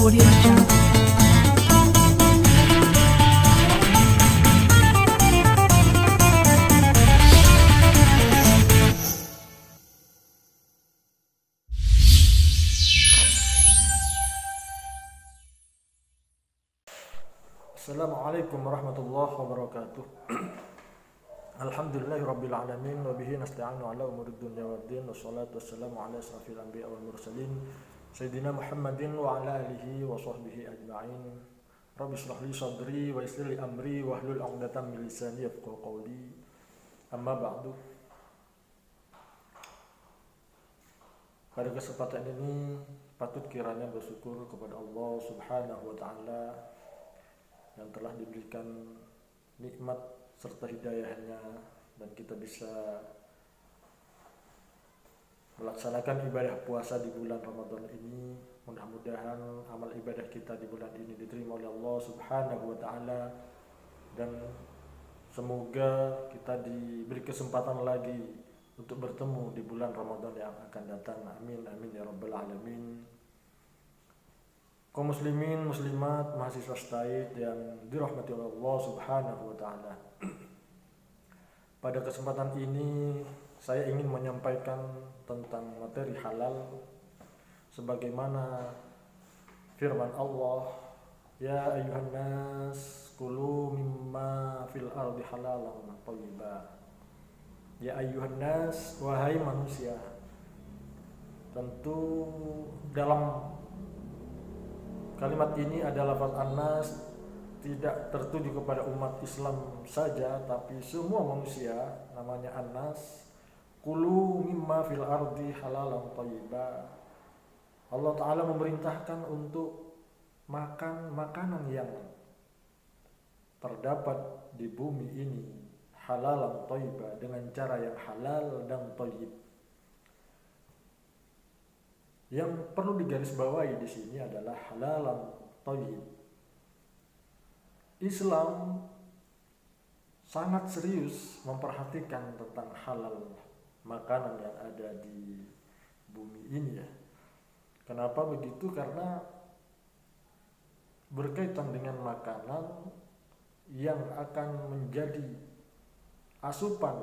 Audio Jungle. Assalamualaikum warahmatullahi wabarakatuh. Alhamdulillahirabbil alamin wa bihi nasta'inu ala umuri dunya waddin wassalatu wassalamu ala asrafil anbiya wal mursalin sayyidina Muhammadin wa ala alihi wa sahbihi ajma'in. Rabbi shrah li sadri wa yassir li amri wa hlul 'uqdatam min lisani yafqahu qawli. Amma ba'du. Pada kesempatan ini patut kiranya bersyukur kepada Allah Subhanahu wa taala yang telah diberikan nikmat serta hidayahnya dan kita bisa melaksanakan ibadah puasa di bulan Ramadan ini. Mudah-mudahan amal ibadah kita di bulan ini diterima oleh Allah Subhanahu wa taala dan semoga kita diberi kesempatan lagi untuk bertemu di bulan Ramadan yang akan datang. Amin amin ya rabbal alamin. Kaum muslimin, muslimat, mahasiswa STAID yang dirahmati oleh Allah Subhanahu wa taala. Pada kesempatan ini saya ingin menyampaikan tentang materi halal sebagaimana firman Allah, ya ayyuhan nas kulu mimma fil ardi halalan thayyiban. Ya ayyuhan nas, wahai manusia. Tentu dalam kalimat ini adalah lafaz an-nas tidak tertuju kepada umat Islam saja, tapi semua manusia namanya an-nas. Kulu mimma fil ardi halalan thayyiba. Allah Ta'ala memerintahkan untuk makan makanan yang terdapat di bumi ini halalan thayyiba, dengan cara yang halal dan thayyib. Yang perlu digarisbawahi di sini adalah halalan thayyib. Islam sangat serius memperhatikan tentang halal makanan yang ada di bumi ini ya. Kenapa begitu? Karena berkaitan dengan makanan yang akan menjadi asupan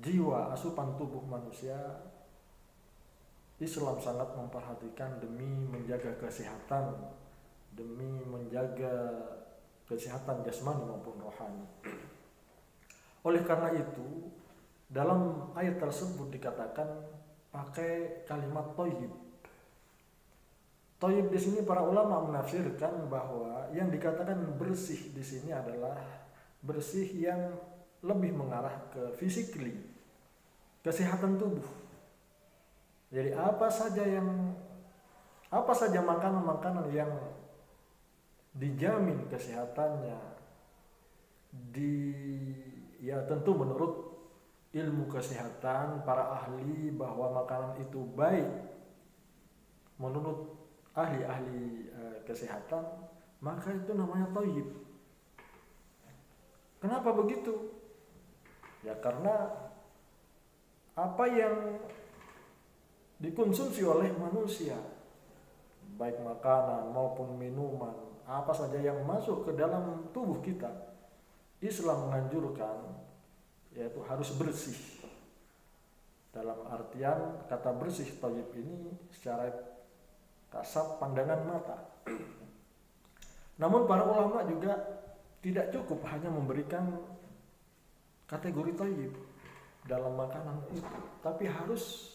jiwa, asupan tubuh manusia. Islam sangat memperhatikan demi menjaga kesehatan, demi menjaga kesehatan jasmani maupun rohani. Oleh karena itu, dalam ayat tersebut dikatakan pakai kalimat thayyib. Thayyib di sini para ulama menafsirkan bahwa yang dikatakan bersih di sini adalah bersih yang lebih mengarah ke physically, kesehatan tubuh. Jadi apa saja makanan-makanan yang dijamin kesehatannya tentu menurut ilmu kesehatan para ahli bahwa makanan itu baik menurut ahli-ahli kesehatan, maka itu namanya thayyib. Kenapa begitu? Ya karena apa yang dikonsumsi oleh manusia, baik makanan maupun minuman, apa saja yang masuk ke dalam tubuh kita, Islam menganjurkan yaitu harus bersih. Dalam artian kata bersih thayyib ini secara kasat pandangan mata. Namun para ulama juga tidak cukup hanya memberikan kategori thayyib dalam makanan itu, tapi harus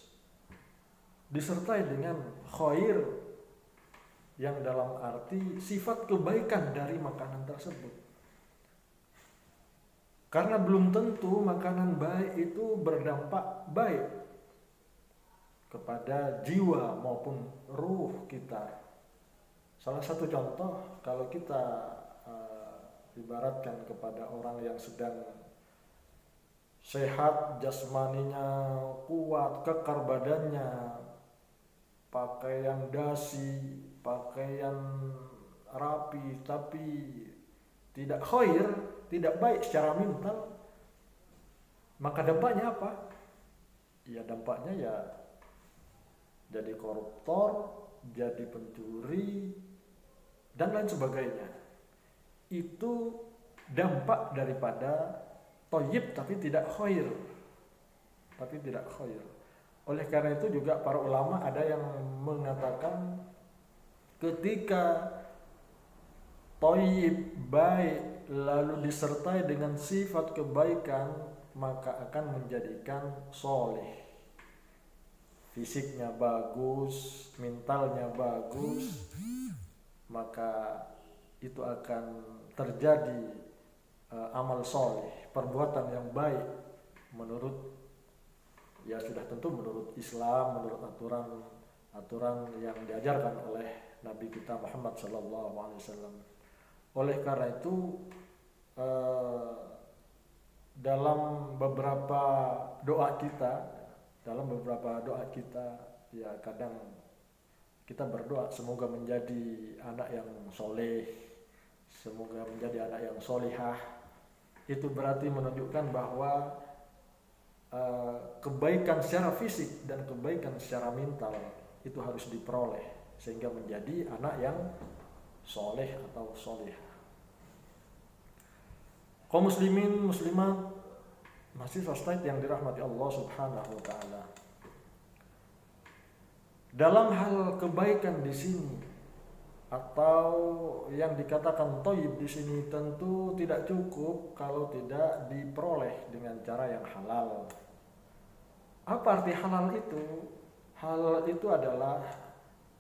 disertai dengan khair yang dalam arti sifat kebaikan dari makanan tersebut. Karena belum tentu makanan baik itu berdampak baik kepada jiwa maupun ruh kita. Salah satu contoh, kalau kita ibaratkan kepada orang yang sedang sehat jasmaninya, kuat, kekar badannya, pakaian dasi, pakaian rapi, tapi tidak khair, tidak baik secara mental, maka dampaknya apa? Ya dampaknya ya jadi koruptor, jadi pencuri, dan lain sebagainya. Itu dampak daripada thayyib tapi tidak khair. Oleh karena itu juga para ulama ada yang mengatakan ketika thayyib baik lalu disertai dengan sifat kebaikan, maka akan menjadikan soleh. Fisiknya bagus, mentalnya bagus, maka itu akan terjadi amal soleh, perbuatan yang baik menurut, ya sudah tentu menurut Islam, menurut aturan yang diajarkan oleh Nabi kita Muhammad SAW. Oleh karena itu dalam beberapa doa kita, ya kadang kita berdoa semoga menjadi anak yang soleh, semoga menjadi anak yang solihah. Itu berarti menunjukkan bahwa kebaikan secara fisik dan kebaikan secara mental itu harus diperoleh sehingga menjadi anak yang soleh atau solihah. Kaum muslimin muslimat mahasiswa STAIT yang dirahmati Allah Subhanahu wa taala. Dalam hal kebaikan di sini atau yang dikatakan thayyib di sini tentu tidak cukup kalau tidak diperoleh dengan cara yang halal. Apa arti halal itu? Halal itu adalah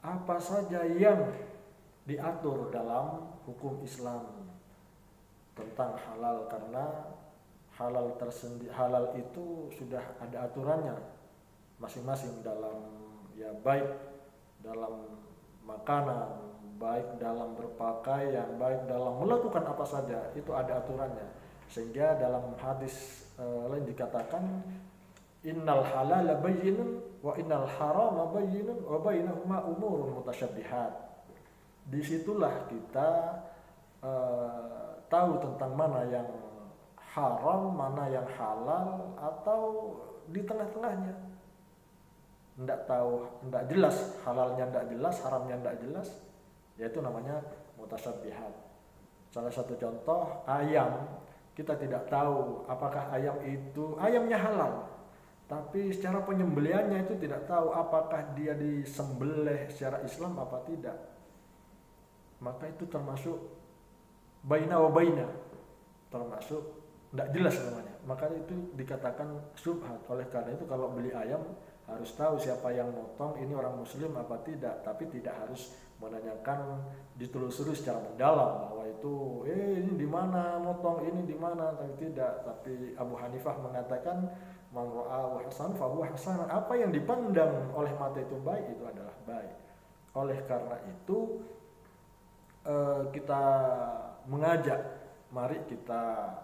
apa saja yang diatur dalam hukum Islam tentang halal, karena halal itu sudah ada aturannya masing-masing dalam, ya baik dalam makanan, baik dalam berpakaian, baik dalam melakukan apa saja itu ada aturannya. Sehingga dalam hadis lain dikatakan innal halala bayyinun wa innal harama bayyinun wa bainahuma umurun mutasyabihat. Disitulah kita tahu tentang mana yang haram, mana yang halal, atau di tengah-tengahnya. Tidak jelas, halalnya tidak jelas, haramnya tidak jelas, yaitu namanya mutasyabihat. Salah satu contoh ayam, kita tidak tahu apakah ayamnya halal, tapi secara penyembelihannya itu tidak tahu apakah dia disembelih secara Islam apa tidak. Maka itu termasuk baina wa baina, termasuk tidak jelas namanya. Maka itu dikatakan syubhat. Oleh karena itu kalau beli ayam harus tahu siapa yang motong, ini orang muslim apa tidak. Tapi tidak harus menanyakan, ditelusuri secara mendalam bahwa itu ini di mana motong, ini di mana, tapi tidak. Tapi Abu Hanifah mengatakan man ra'a hasan fa huwa hasan. Apa yang dipandang oleh mata itu baik, itu adalah baik. Oleh karena itu kita mengajak, mari kita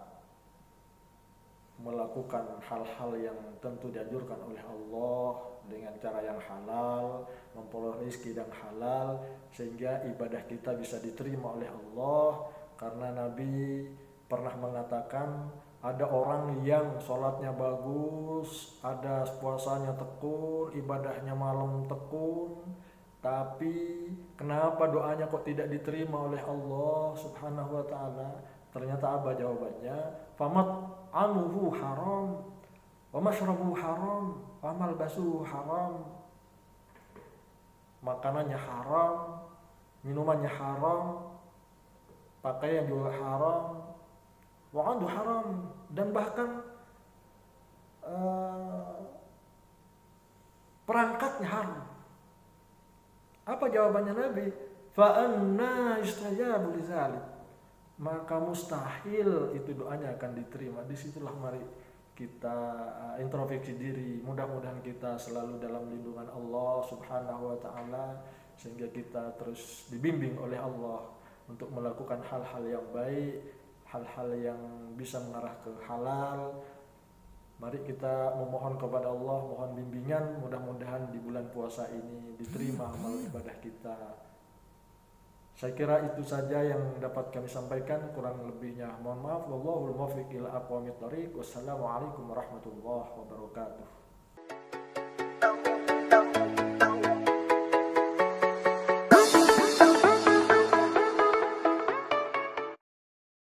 melakukan hal-hal yang tentu dianjurkan oleh Allah dengan cara yang halal, memperoleh rezeki yang halal, sehingga ibadah kita bisa diterima oleh Allah. Karena Nabi pernah mengatakan ada orang yang sholatnya bagus, ada puasanya tekun, ibadahnya malam tekun, tapi kenapa doanya kok tidak diterima oleh Allah Subhanahu wa taala? Ternyata apa jawabannya? Famat anuhu haram, wa mashrabuhu haram, wa malbasuhu haram. Makanannya haram, minumannya haram, pakaian juga haram, wa andu haram, dan bahkan perangkatnya haram. Apa jawabannya Nabi? Fa anna yustajabu lidzalik. Maka mustahil itu doanya akan diterima. Disitulah mari kita introspeksi diri. Mudah-mudahan kita selalu dalam lindungan Allah Subhanahu wa taala, sehingga kita terus dibimbing oleh Allah untuk melakukan hal-hal yang baik, hal-hal yang bisa mengarah ke halal. Mari kita memohon kepada Allah, mohon bimbingan, mudah-mudahan di bulan puasa ini diterima amal ibadah kita. Saya kira itu saja yang dapat kami sampaikan, kurang lebihnya mohon maaf. Wallahul muwaffiq ila aqwamit thoriq. Wassalamualaikum warahmatullahi wabarakatuh.